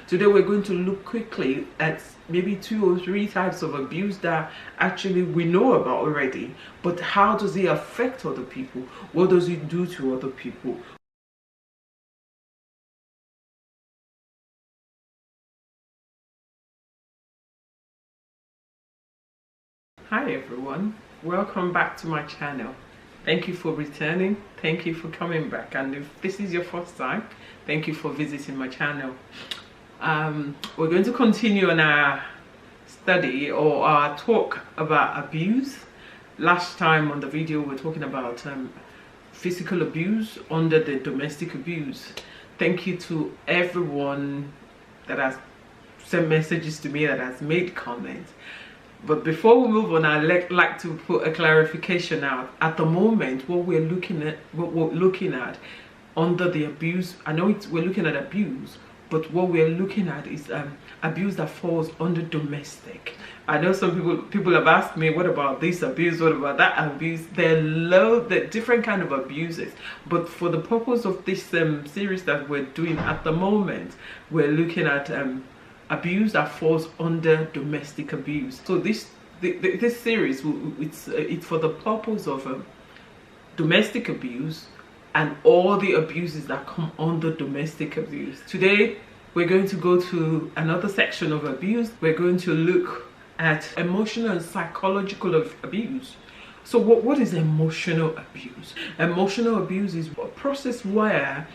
Today we're going to look quickly at maybe 2 or 3 types of abuse that actually we know about already, but how does it affect other people? What does it do to other people? Hi everyone, welcome back to my channel. Thank you for returning, thank you for coming back, and if this is your first time, thank you for visiting my channel. We're going to continue on our study or our talk about abuse. Last time on the video we were talking about physical abuse under the domestic abuse. Thank you to everyone that has sent messages to me, that has made comments. But before we move on, I'd like to put a clarification out. At the moment, what we're looking at under the abuse, I know we're looking at abuse, but what we're looking at is abuse that falls under domestic. I know some people have asked me, what about this abuse, what about that abuse? There are different kind of abuses, but for the purpose of this series that we're doing at the moment, we're looking at abuse that falls under domestic abuse. So this series, it's for the purpose of domestic abuse and all the abuses that come under domestic abuse. Today we're going to go to another section of abuse. We're going to look at emotional and psychological abuse. So what is emotional abuse? Emotional abuse is a process where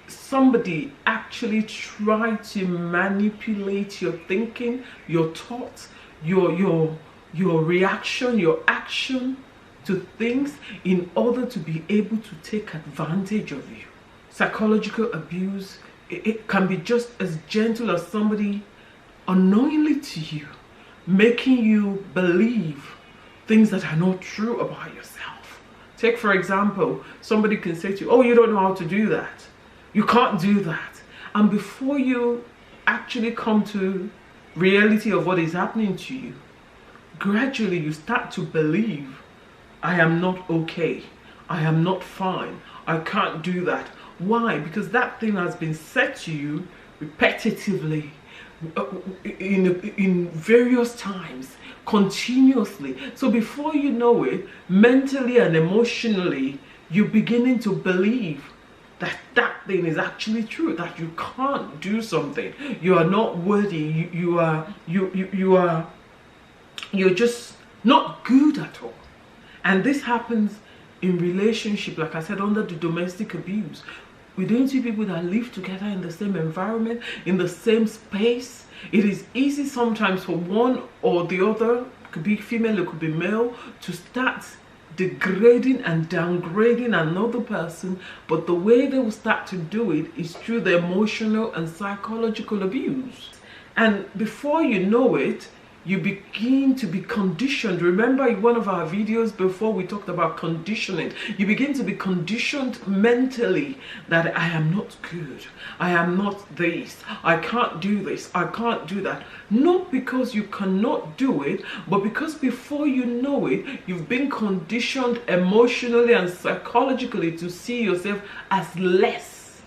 somebody actually try to manipulate your thinking, your thoughts, your reaction, your action to things in order to be able to take advantage of you. Psychological abuse, it can be just as gentle as somebody unknowingly to you making you believe things that are not true about yourself. Take for example, somebody can say to you, oh, you don't know how to do that. You can't do that. And before you actually come to reality of what is happening to you, gradually you start to believe, I am not okay. I am not fine. I can't do that. Why? Because that thing has been said to you repetitively in various times, continuously. So before you know it, mentally and emotionally, you're beginning to believe that thing is actually true, that you can't do something, you are not worthy, you're just not good at all. And this happens in relationship, like I said, under the domestic abuse. We don't see people that live together in the same environment, in the same space. It is easy sometimes for one or the other, it could be female, it could be male, to start degrading and downgrading another person, but the way they will start to do it is through the emotional and psychological abuse. And before you know it, you begin to be conditioned. Remember in one of our videos before we talked about conditioning, you begin to be conditioned mentally that I am not good, I am not this, I can't do this, I can't do that. Not because you cannot do it, but because before you know it, you've been conditioned emotionally and psychologically to see yourself as less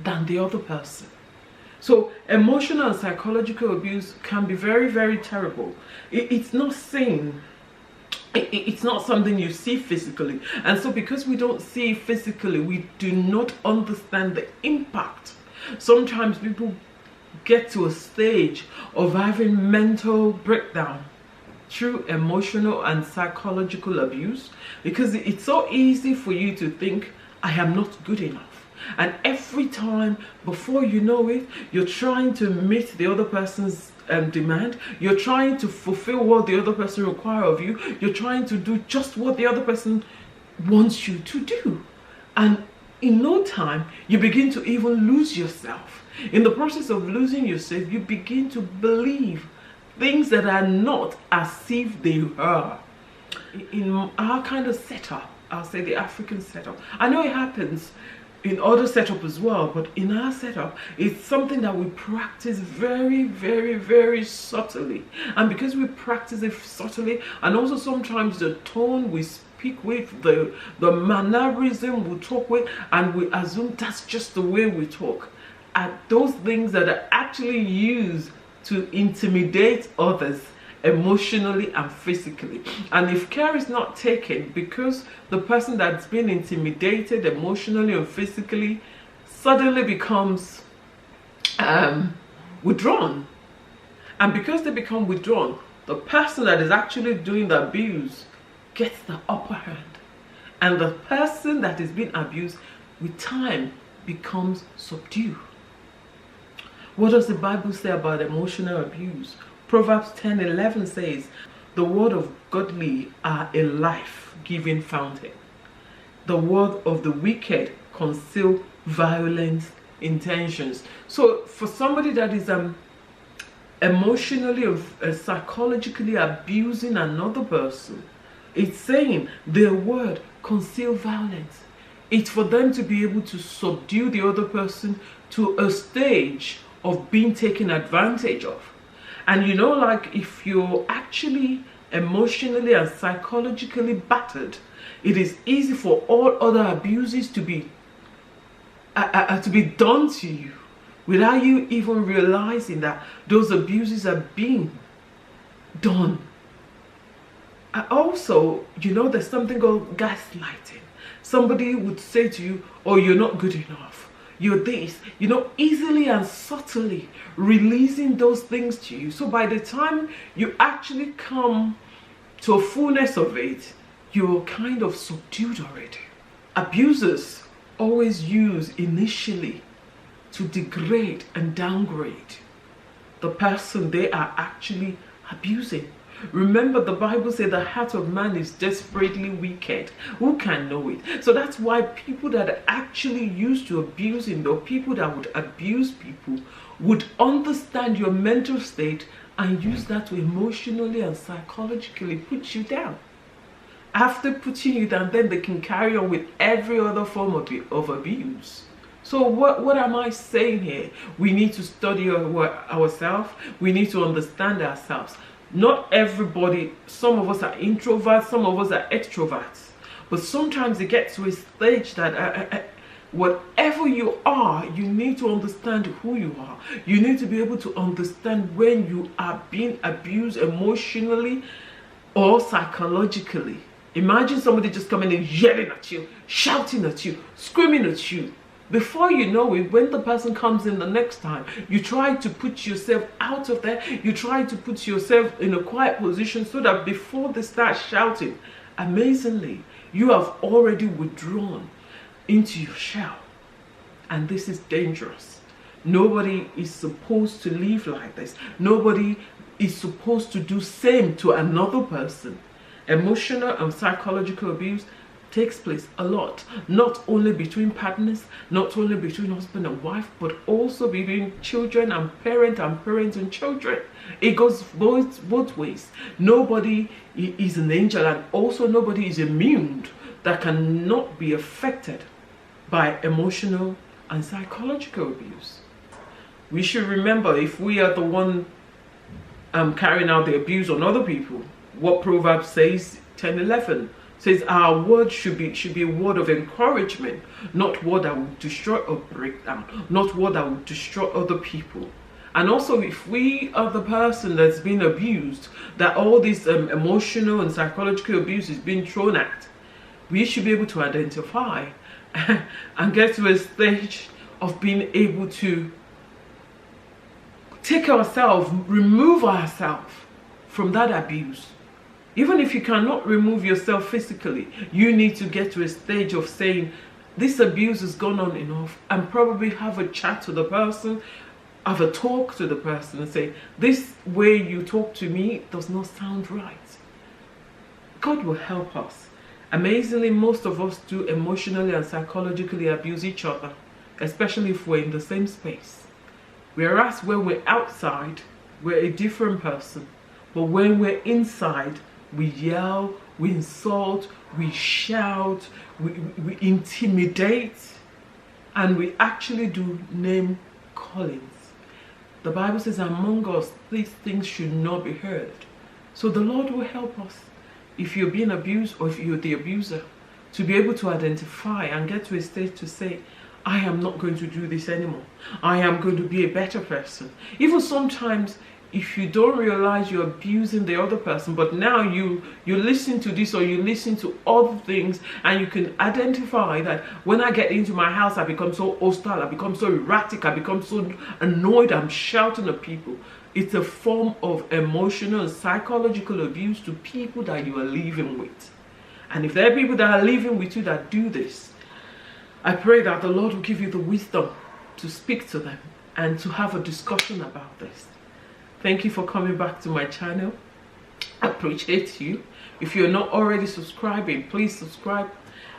than the other person. So emotional and psychological abuse can be very, very terrible. It's not seen. It's not something you see physically. And so because we don't see it physically, we do not understand the impact. Sometimes people get to a stage of having mental breakdown through emotional and psychological abuse, because it's so easy for you to think, I am not good enough. And every time, before you know it, you're trying to meet the other person's demand. You're trying to fulfill what the other person requires of you. You're trying to do just what the other person wants you to do. And in no time, you begin to even lose yourself. In the process of losing yourself, you begin to believe things that are not as if they are. In our kind of setup, I'll say the African setup, I know it happens in other setup as well, but in our setup, it's something that we practice very, very, very subtly. And because we practice it subtly, and also sometimes the tone we speak with, the mannerism we talk with, and we assume that's just the way we talk, are those things that are actually used to intimidate others emotionally and physically. And if care is not taken, because the person that's been intimidated emotionally and physically suddenly becomes withdrawn, and because they become withdrawn, the person that is actually doing the abuse gets the upper hand, and the person that is being abused with time becomes subdued. What does the Bible say about emotional abuse? Proverbs 10:11 says, the word of godly are a life-giving fountain. The word of the wicked conceal violent intentions. So for somebody that is emotionally or psychologically abusing another person, it's saying their word conceal violence. It's for them to be able to subdue the other person to a stage of being taken advantage of. And you know, like if you're actually emotionally and psychologically battered, it is easy for all other abuses to be done to you without you even realizing that those abuses are being done. And also, you know, there's something called gaslighting. Somebody would say to you, oh, you're not good enough, you're this, you know, easily and subtly releasing those things to you. So by the time you actually come to a fullness of it, you're kind of subdued already. Abusers always use initially to degrade and downgrade the person they are actually abusing. Remember, the Bible says the heart of man is desperately wicked. Who can know it? So that's why people that are actually used to abusing, or people that would abuse people, would understand your mental state and use that to emotionally and psychologically put you down. After putting you down, then they can carry on with every other form of abuse. So what am I saying here? We need to study ourselves. We need to understand ourselves. Not everybody, some of us are introverts, some of us are extroverts. But sometimes it gets to a stage that whatever you are, you need to understand who you are. You need to be able to understand when you are being abused emotionally or psychologically. Imagine somebody just coming and yelling at you, shouting at you, screaming at you. Before you know it, when the person comes in the next time, you try to put yourself out of there. You try to put yourself in a quiet position so that before they start shouting, amazingly, you have already withdrawn into your shell. And this is dangerous. Nobody is supposed to live like this. Nobody is supposed to do same to another person. Emotional and psychological abuse takes place a lot, not only between partners, not only between husband and wife, but also between children and parents and children. It goes both ways. Nobody is an angel, and also nobody is immune that cannot be affected by emotional and psychological abuse. We should remember, if we are the one carrying out the abuse on other people, what Proverbs says, 10:11, says our word should be a word of encouragement, not word that will destroy or break down, not word that will destroy other people. And also, if we are the person that's been abused, that all this emotional and psychological abuse is being thrown at, we should be able to identify and get to a stage of being able to take ourselves, remove ourselves from that abuse. Even if you cannot remove yourself physically, you need to get to a stage of saying, this abuse has gone on enough, and probably have a chat to the person, have a talk to the person and say, this way you talk to me does not sound right. God will help us. Amazingly, most of us do emotionally and psychologically abuse each other, especially if we're in the same space. Whereas when we're outside, we're a different person. But when we're inside, we yell, we insult, we shout, we intimidate, and we actually do name callings. The Bible says among us, these things should not be heard. So the Lord will help us, if you're being abused or if you're the abuser, to be able to identify and get to a stage to say, I am not going to do this anymore. I am going to be a better person. Even sometimes, if you don't realize you're abusing the other person, but now you listen to this or you listen to other things, and you can identify that when I get into my house, I become so hostile, I become so erratic, I become so annoyed, I'm shouting at people. It's a form of emotional and psychological abuse to people that you are living with. And if there are people that are living with you that do this, I pray that the Lord will give you the wisdom to speak to them and to have a discussion about this. Thank you for coming back to my channel. I appreciate you. If you're not already subscribing, please subscribe.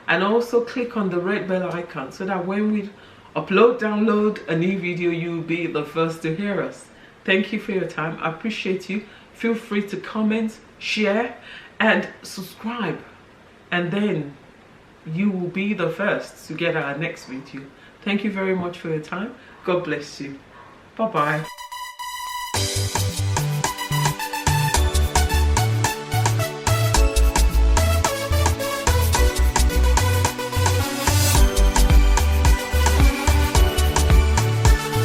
And also click on the red bell icon so that when we download a new video, you'll be the first to hear us. Thank you for your time. I appreciate you. Feel free to comment, share, and subscribe. And then you will be the first to get our next video. Thank you very much for your time. God bless you. Bye-bye.